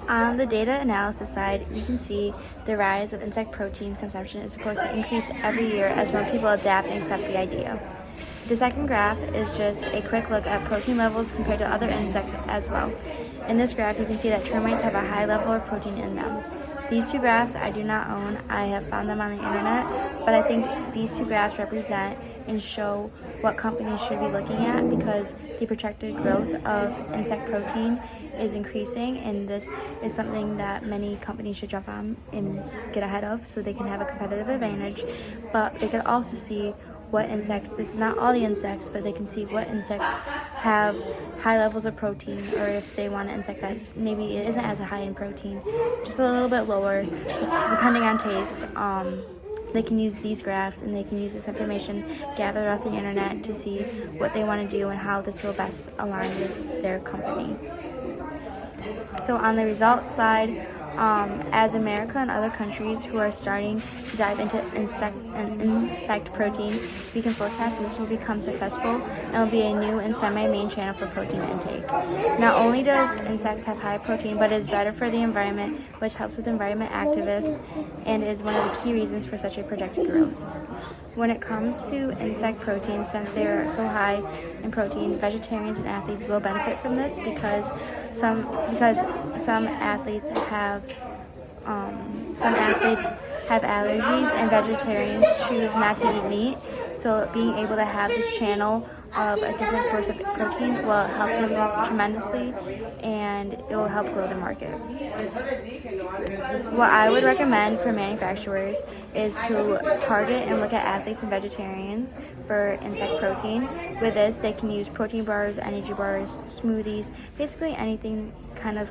On the data analysis side, you can see the rise of insect protein consumption is supposed to increase every year as more people adapt and accept the idea. The second graph is just a quick look at protein levels compared to other insects as well. In this graph, you can see that termites have a high level of protein in them. These two graphs I do not own. I have found them on the internet, but I think these two graphs represent and show what companies should be looking at because the projected growth of insect protein is increasing, and this is something that many companies should jump on and get ahead of so they can have a competitive advantage. But they could also see what insects, this is not all the insects, but they can see what insects have high levels of protein, or if they want an insect that maybe it isn't as high in protein, just a little bit lower, just depending on taste. They can use these graphs and they can use this information gathered off the internet to see what they want to do and how this will best align with their company. So on the results side, as America and other countries who are starting to dive into insect protein, we can forecast this will become successful and will be a new and semi-main channel for protein intake. Not only does insects have high protein, but it is better for the environment, which helps with environment activists and is one of the key reasons for such a projected growth. When it comes to insect protein, since they are so high in protein, vegetarians and athletes will benefit from this because some athletes have allergies and vegetarians choose not to eat meat. So being able to have this channel of a different source of protein will help this tremendously, and it will help grow the market. What I would recommend for manufacturers is to target and look at athletes and vegetarians for insect protein. With this, they can use protein bars, energy bars, smoothies, basically anything kind of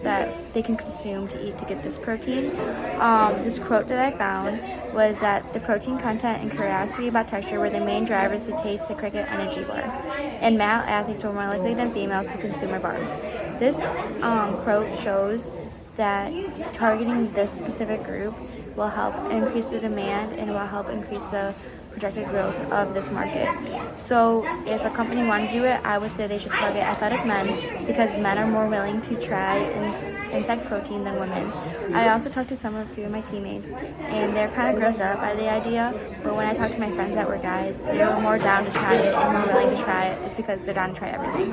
that they can consume to eat to get this protein. This quote that I found was that the protein content and curiosity about texture were the main drivers to taste the Cricket energy bar, and male athletes were more likely than females to consume a bar. This quote shows that targeting this specific group will help increase the demand and will help increase the projected growth of this market. So if a company wanted to do it, I would say they should target athletic men because men are more willing to try insect protein than women. I also talked to a few of my teammates, and they're kind of grossed out by the idea, but when I talked to my friends that were guys, they were more down to try it and more willing to try it just because they're down to try everything.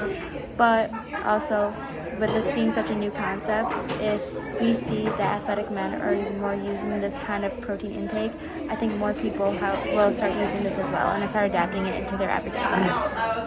But also, with this being such a new concept, if we see that athletic men are more using this kind of protein intake, I think more people will start using this as well and start adapting it into their everyday lives.